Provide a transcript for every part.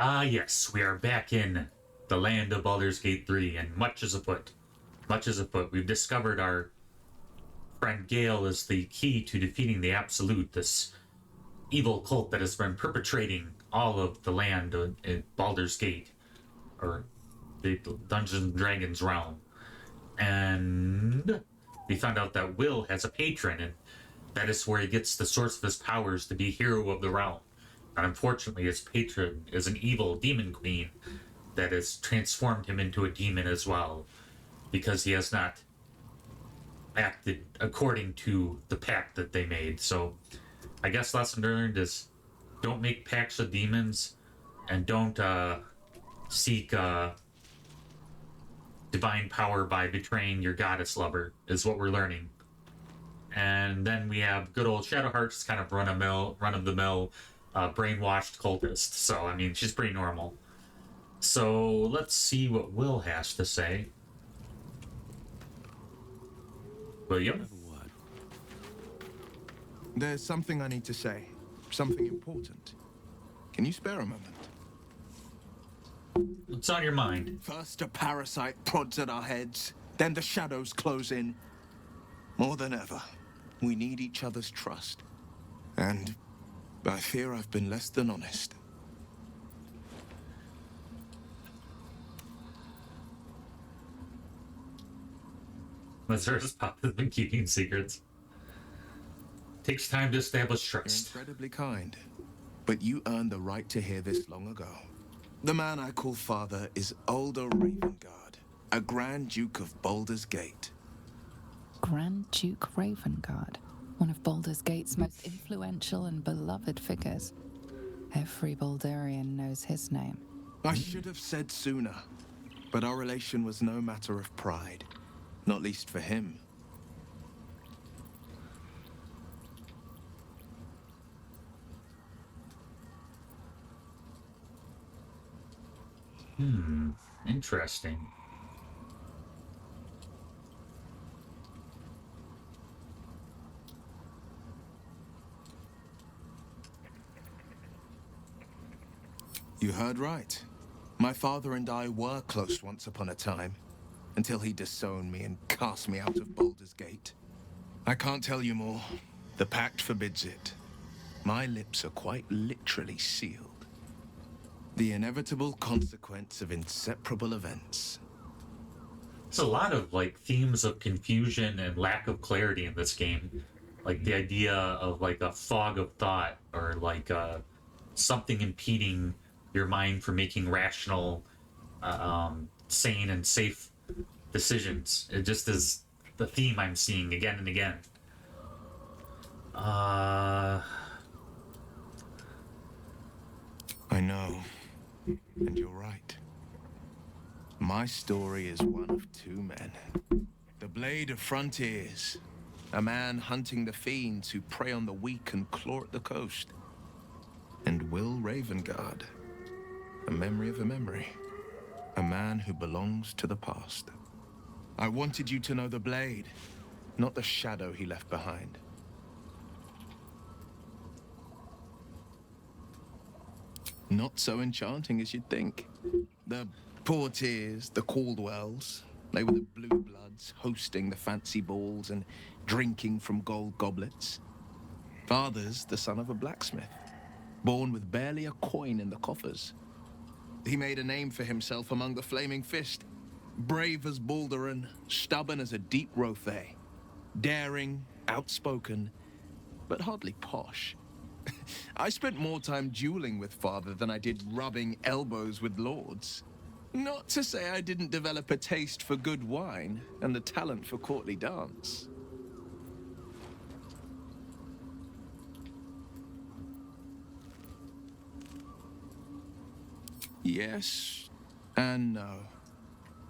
Ah, yes, we are back in the land of Baldur's Gate 3, and much is afoot. Much is afoot. We've discovered our friend Gale is the key to defeating the Absolute, this evil cult that has been perpetrating all of the land in Baldur's Gate, or the Dungeons and Dragons realm. And we found out that Will has a patron, and that is where he gets the source of his powers to be hero of the realm. And unfortunately, his patron is an evil demon queen that has transformed him into a demon as well, because he has not acted according to the pact that they made. So I guess lesson learned is don't make pacts with demons, and don't seek divine power by betraying your goddess lover, is what we're learning. And then we have good old Shadowheart's kind of run of the mill, brainwashed cultist. So I mean, she's pretty normal. So let's see what Will has to say. William? There's something I need to say. Something important. Can you spare a moment? What's on your mind? First a parasite prods at our heads, then the shadows close in. More than ever, we need each other's trust. And I fear I've been less than honest. Mazur's pop has been keeping secrets. Takes time to establish trust. You're incredibly kind, but you earned the right to hear this long ago. The man I call father is Ulder Ravengard, a Grand Duke of Baldurs Gate. Grand Duke Ravengard, one of Baldur's Gate's most influential and beloved figures. Every Baldurian knows his name. I should have said sooner, but our relation was no matter of pride, not least for him. Interesting. You heard right. My father and I were close once upon a time, until he disowned me and cast me out of Baldur's Gate. I can't tell you more. The pact forbids it. My lips are quite literally sealed. The inevitable consequence of inseparable events. There's a lot of like themes of confusion and lack of clarity in this game. Like the idea of like a fog of thought, or like something impeding your mind from making rational, sane and safe decisions. It just is the theme I'm seeing again and again. I know, and you're right. My story is one of two men. The Blade of Frontiers, a man hunting the fiends who prey on the weak and claw at the coast. And Will Ravengard, a memory of a memory, a man who belongs to the past. I wanted you to know the Blade, not the shadow he left behind. Not so enchanting as you'd think. The Portiers, the Caldwells, they were the blue bloods hosting the fancy balls and drinking from gold goblets. Father's the son of a blacksmith, born with barely a coin in the coffers. He made a name for himself among the Flaming Fist, brave as Balduran, stubborn as a deep Rothay, daring, outspoken, but hardly posh. I spent more time dueling with father than I did rubbing elbows with lords. Not to say I didn't develop a taste for good wine and the talent for courtly dance. Yes and no.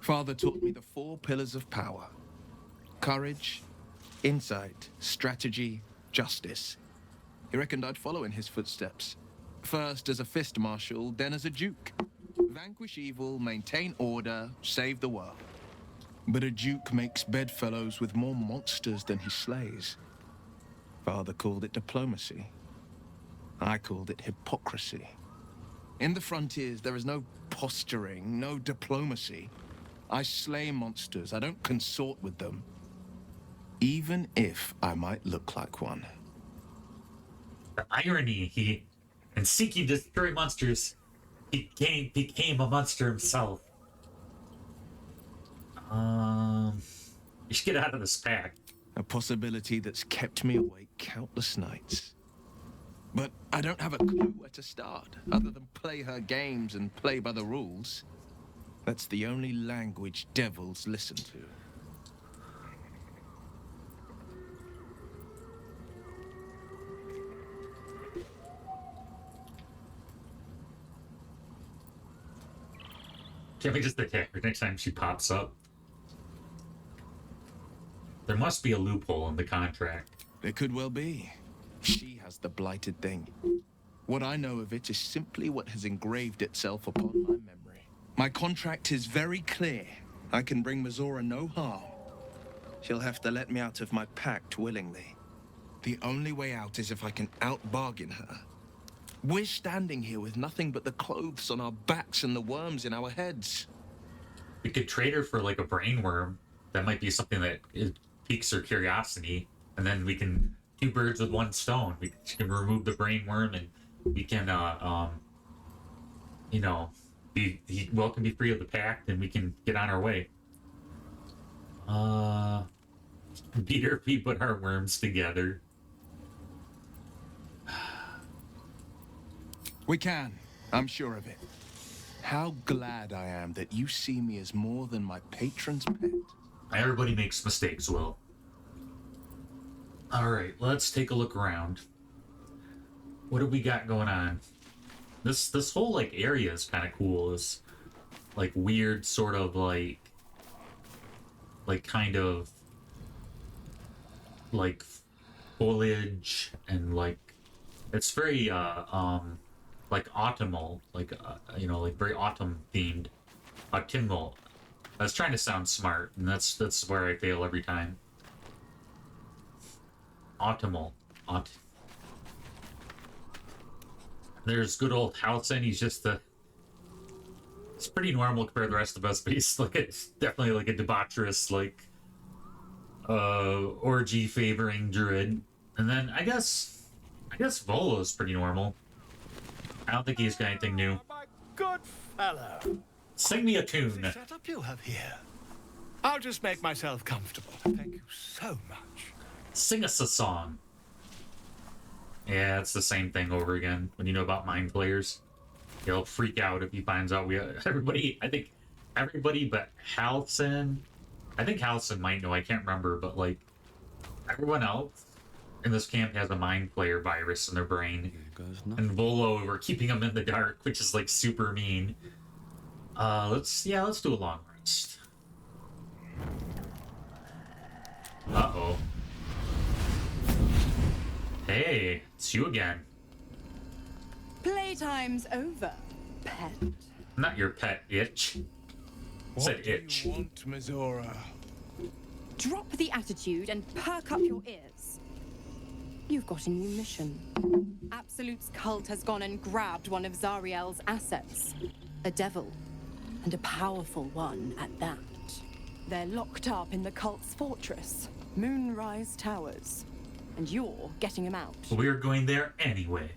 Father taught me the 4 pillars of power: courage, insight, strategy, justice. He reckoned I'd follow in his footsteps. First as a fist marshal, then as a duke. Vanquish evil, maintain order, save the world. But a duke makes bedfellows with more monsters than he slays. Father called it diplomacy. I called it hypocrisy. In the frontiers, there is no posturing, no diplomacy. I slay monsters. I don't consort with them. Even if I might look like one. The irony, in seeking to destroy monsters, he became a monster himself. You should get out of this pack. A possibility that's kept me awake countless nights. But I don't have a clue where to start, other than play her games and play by the rules. That's the only language devils listen to. Can't we just attack her next time she pops up? There must be a loophole in the contract. There could well be. She has the blighted thing. What I know of it is simply what has engraved itself upon my memory. My contract is very clear. I can bring Mizora no harm. She'll have to let me out of my pact willingly. The only way out is if I can out-bargain her. We're standing here with nothing but the clothes on our backs and the worms in our heads. We could trade her for like a brain worm. That might be something that piques her curiosity, and then we can two birds with one stone. We can remove the brain worm, and we can, you know, Will can be free of the pact, and we can get on our way. Beat her if we put our worms together. We can. I'm sure of it. How glad I am that you see me as more than my patron's pet. Everybody makes mistakes, Will. Alright, let's take a look around. What do we got going on? This whole, like, area is kind of cool. It's, like, weird sort of, like, kind of, like, foliage and, like, it's very, like, autumnal. Like, you know, like, very autumn-themed. Autumnal. I was trying to sound smart, and that's where I fail every time. Autumnal. There's good old Halcyon. He's just it's pretty normal compared to the rest of us, but he's like definitely like a debaucherous, like orgy favoring druid. And then I guess Volo's pretty normal. I don't think he's got anything new. Oh, my good fellow. Sing me a What's the tune. setup you have here? I'll just make myself comfortable. Thank you so much. Sing us a song. Yeah, it's the same thing over again. When you know about mind players, he'll freak out if he finds out everybody. I think everybody but Halcyon. I think Halcyon might know. I can't remember, but like everyone else in this camp has a mind player virus in their brain. And Volo, we're keeping them in the dark, which is like super mean. Let's do a long rest. Uh-oh. Hey, it's you again. Playtime's over, pet. Not your pet, Itch. Said Itch. What do you want, Mizora? Drop the attitude and perk up your ears. You've got a new mission. Absolute's cult has gone and grabbed one of Zariel's assets. A devil. And a powerful one at that. They're locked up in the cult's fortress, Moonrise Towers. And you're getting him out. We're going there anyway.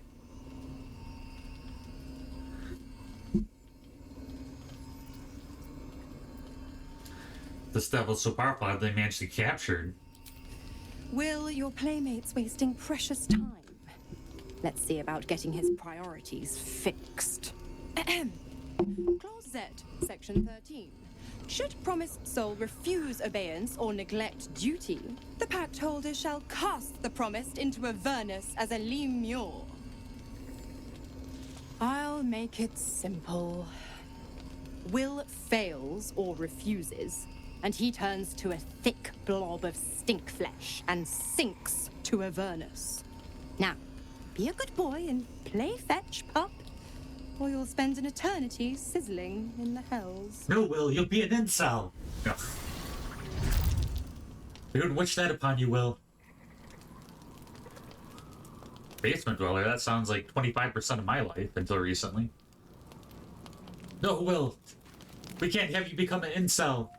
This devil's so powerful, how did they manage to capture it? Will, your playmate's wasting precious time. Let's see about getting his priorities fixed. Clause Z, Section 13. Should promised soul refuse obeyance or neglect duty, the pact holder shall cast the promised into Avernus as a lemure. I'll make it simple. Will fails or refuses, and he turns to a thick blob of stink flesh and sinks to Avernus. Now, be a good boy and play fetch, pup, or you'll spend an eternity sizzling in the hells. No, Will, you'll be an incel. No. We would wish that upon you, Will. Basement dweller, that sounds like 25% of my life until recently. No, Will. We can't have you become an incel.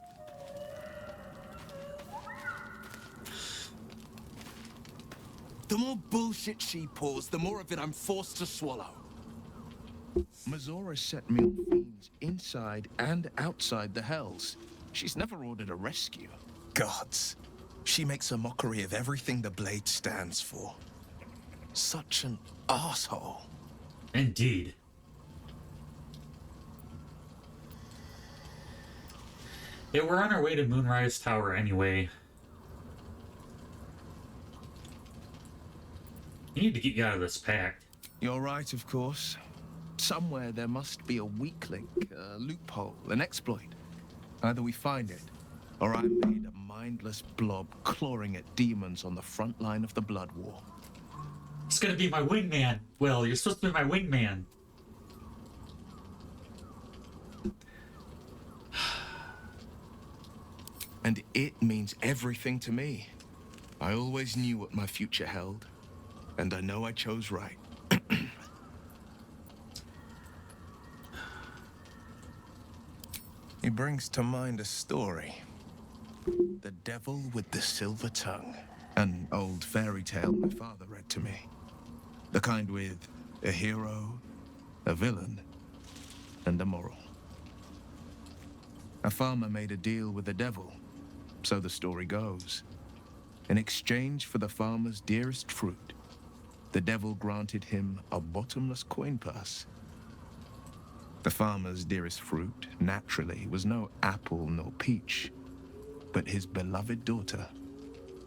The more bullshit she pours, the more of it I'm forced to swallow. Mazora set me on fiends inside and outside the Hells. She's never ordered a rescue. Gods. She makes a mockery of everything the Blade stands for. Such an asshole. Indeed. Yeah, we're on our way to Moonrise Tower anyway. We need to get you out of this pact. You're right, of course. Somewhere there must be a weak link, a loophole, an exploit. Either we find it, or I'm made a mindless blob clawing at demons on the front line of the Blood War. It's gonna be my wingman. Will, you're supposed to be my wingman. And it means everything to me. I always knew what my future held, and I know I chose right. He brings to mind a story. The Devil with the Silver Tongue. An old fairy tale my father read to me. The kind with a hero, a villain, and a moral. A farmer made a deal with the devil, so the story goes. In exchange for the farmer's dearest fruit, the devil granted him a bottomless coin purse. The farmer's dearest fruit, naturally, was no apple nor peach, but his beloved daughter.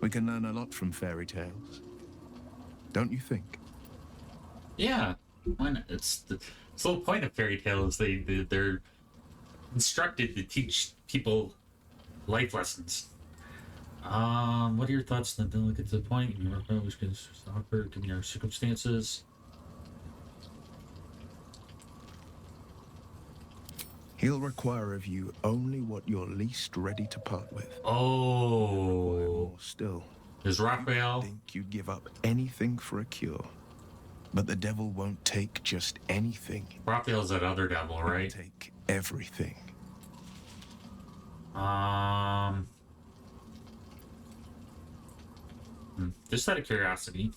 We can learn a lot from fairy tales. Don't you think? Yeah, why not? It's the whole point of fairy tales. They're instructed to teach people life lessons. What are your thoughts on the bill? Get to the point. You know, which can stop her given our circumstances. He'll require of you only what you're least ready to part with. Oh, Or still, there's Raphael. think you'd give up anything for a cure. But the devil won't take just anything. Raphael's that other devil, He'll right? take everything. Just out of curiosity.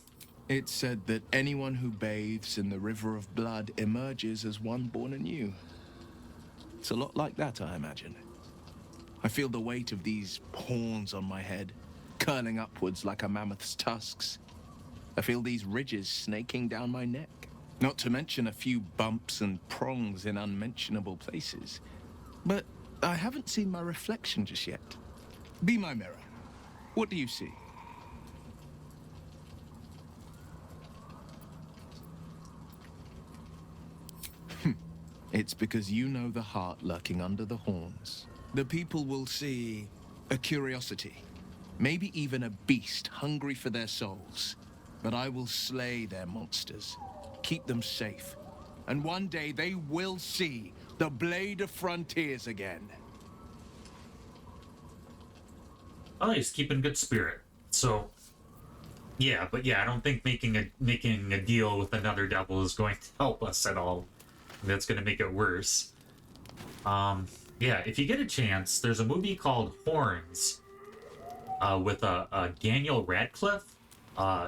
It's said that anyone who bathes in the river of blood emerges as one born anew. It's a lot like that, I imagine. I feel the weight of these horns on my head, curling upwards like a mammoth's tusks. I feel these ridges snaking down my neck. Not to mention a few bumps and prongs in unmentionable places. But I haven't seen my reflection just yet. Be my mirror. What do you see? It's because you know the heart lurking under the horns. The people will see a curiosity, maybe even a beast hungry for their souls. But I will slay their monsters, keep them safe, and one day they will see the Blade of Frontiers again. Oh, he's keeping good spirit. So, yeah, but yeah, I don't think making a deal with another devil is going to help us at all. That's going to make it worse. Yeah, if you get a chance, there's a movie called Horns with Daniel Radcliffe.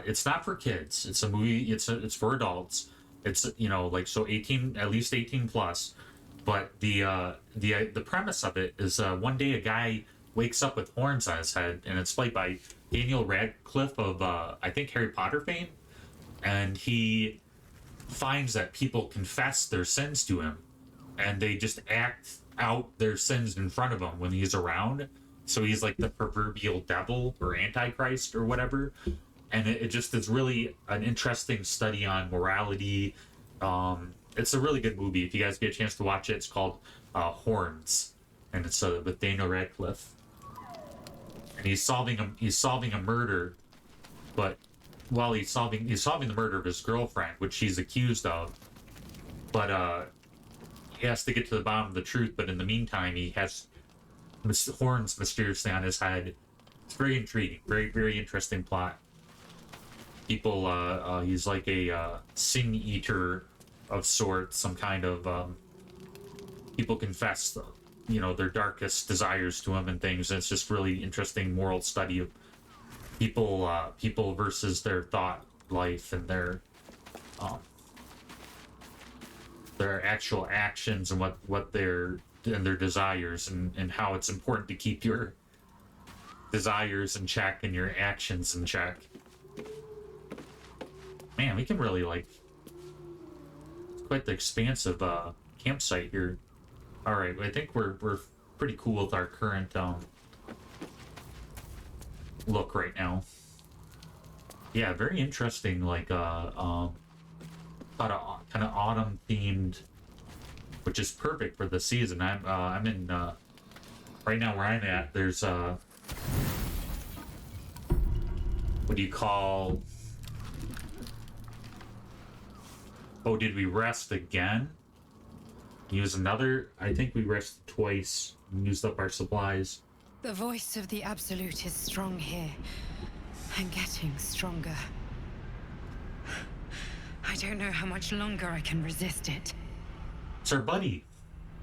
It's not for kids. It's a movie. It's for adults. It's, you know, like, so 18, at least 18 plus. But the premise of it is one day a guy wakes up with horns on his head, and it's played by Daniel Radcliffe of I think Harry Potter fame, and he finds that people confess their sins to him, and they just act out their sins in front of him when he's around. So he's like the proverbial devil or antichrist or whatever. And it just is really an interesting study on morality. It's a really good movie. If you guys get a chance to watch it, it's called Horns, and it's with Daniel Radcliffe. And he's solving a murder, but while he's solving the murder of his girlfriend, which he's accused of, but he has to get to the bottom of the truth. But in the meantime, he has horns mysteriously on his head. It's very intriguing, very interesting plot. People, he's like a sin eater of sorts, some kind of people confess, their darkest desires to him and things. And it's just really interesting moral study of people versus their thought life and their actual actions and what their desires and how it's important to keep your desires in check and your actions in check. Man, we can really it's quite the expansive campsite here. All right, I think we're pretty cool with our current look right now. Yeah, very interesting. Kind of autumn themed, which is perfect for the season. I'm in right now where I'm at. There's what do you call? Oh, did we rest again? Use another? I think we rested twice and used up our supplies. The voice of the Absolute is strong here, and getting stronger. I don't know how much longer I can resist it. It's our buddy.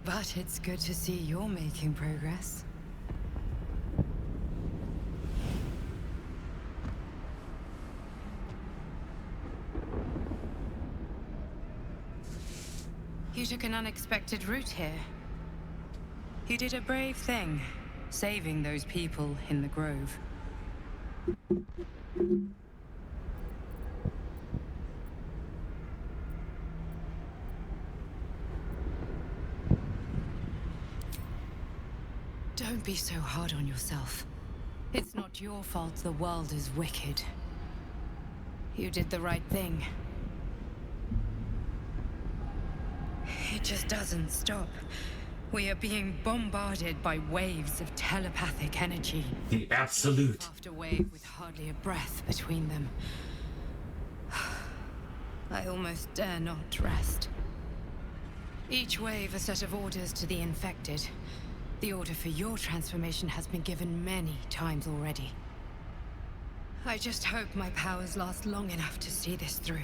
But it's good to see you're making progress. You took an unexpected route here. You did a brave thing, saving those people in the grove. Don't be so hard on yourself. It's not your fault the world is wicked. You did the right thing. It just doesn't stop. We are being bombarded by waves of telepathic energy. The Absolute. Wave after wave with hardly a breath between them. I almost dare not rest. Each wave a set of orders to the infected. The order for your transformation has been given many times already. I just hope my powers last long enough to see this through.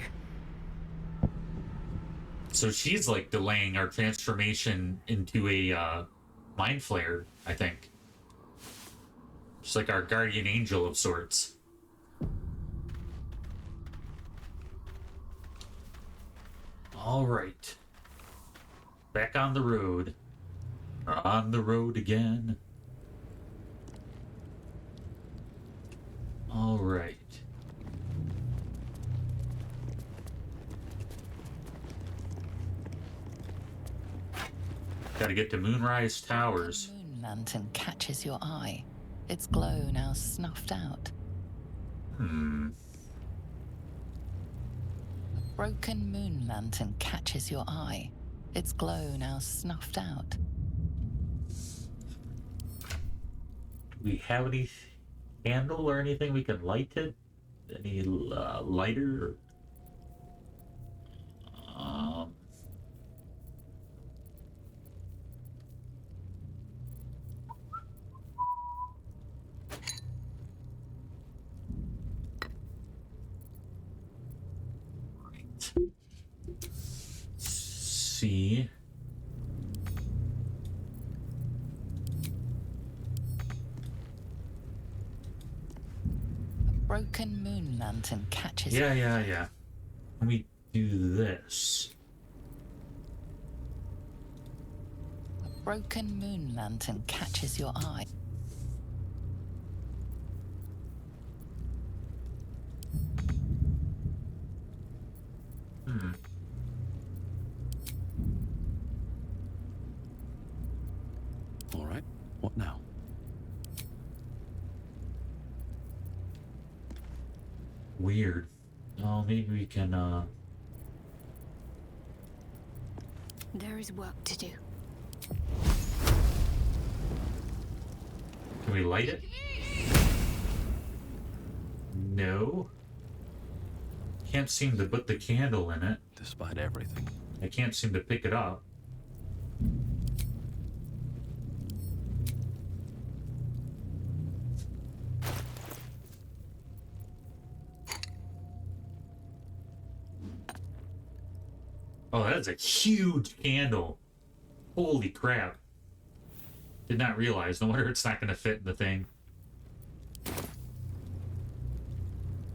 So she's delaying our transformation into a mind flayer, I think. She's like our guardian angel of sorts. All right. Back on the road. On the road again. All right. Gotta get to Moonrise Towers. The moon lantern catches your eye. Its glow now snuffed out. Hmm. A broken moon lantern catches your eye. Its glow now snuffed out. Do we have any candle or anything we can light it? Any lighter? See. A broken moon lantern catches Yeah. Let me do this. A broken moon lantern catches your eye. All right, what now? Weird. Oh, maybe we can, There is work to do. Can we light it? No. Can't seem to put the candle in it. Despite everything. I can't seem to pick it up. Oh, that is a huge candle. Holy crap. Did not realize. No wonder it's not going to fit in the thing.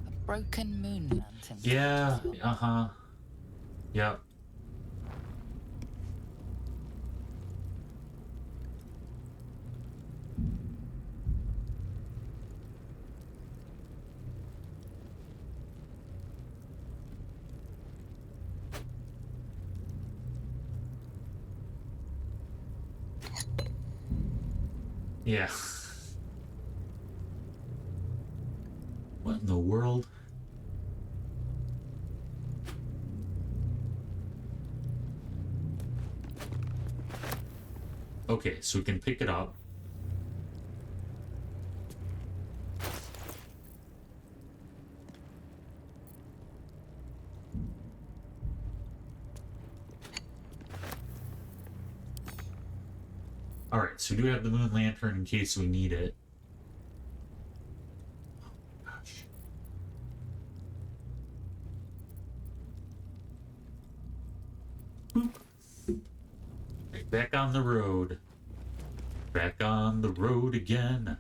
A broken moon lantern. Yeah, uh-huh. Yep. Yeah. What in the world? Okay, so we can pick it up. Alright, so we do have the moon lantern in case we need it. Oh, gosh. Right, back on the road. Back on the road again.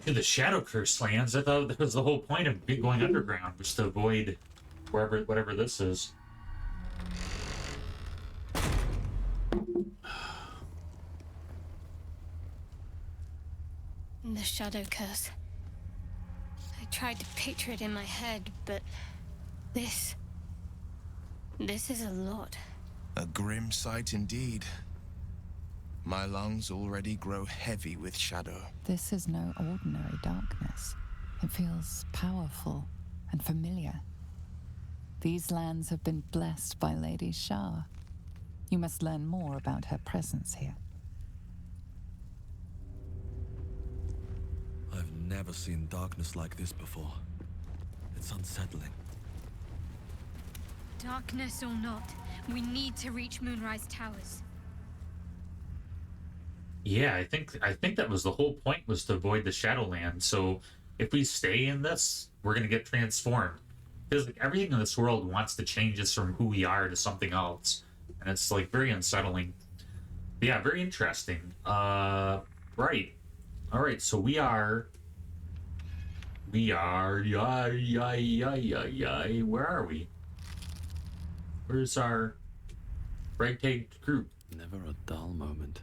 To the Shadow Curse lands, I thought that was the whole point of going underground, was to avoid whatever this is. The Shadow Curse. I tried to picture it in my head, but this is a lot. A grim sight indeed. My lungs already grow heavy with shadow. This is no ordinary darkness. It feels powerful and familiar. These lands have been blessed by Lady Shah. You must learn more about her presence here. I've never seen darkness like this before. It's unsettling. Darkness or not, we need to reach Moonrise Towers. Yeah, I think that was the whole point, was to avoid the Shadowlands. So if we stay in this, we're gonna get transformed. Because like everything in this world wants to change us from who we are to something else, and it's like very unsettling. But yeah, very interesting. Right. All right. So we are. Where are we? Where's our ragtag group? Never a dull moment.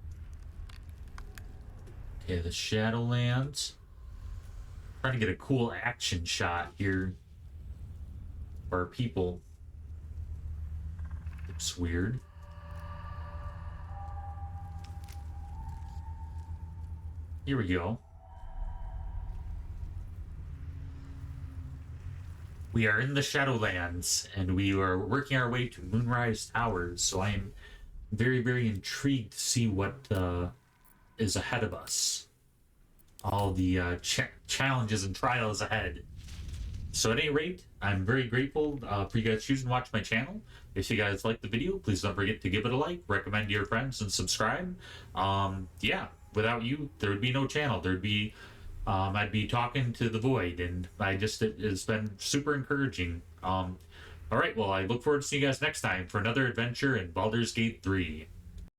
Okay, the Shadowlands. Trying to get a cool action shot here. For our people. Looks weird. Here we go. We are in the Shadowlands, and we are working our way to Moonrise Towers, so I am very, very intrigued to see what is ahead of us. All the challenges and trials ahead. So at any rate, I'm very grateful for you guys choosing to watch my channel. If you guys like the video, please don't forget to give it a like, recommend to your friends, and subscribe. Yeah, without you, there would be no channel. There'd be, I'd be talking to the void, and it's been super encouraging. All right, well, I look forward to seeing you guys next time for another adventure in Baldur's Gate 3.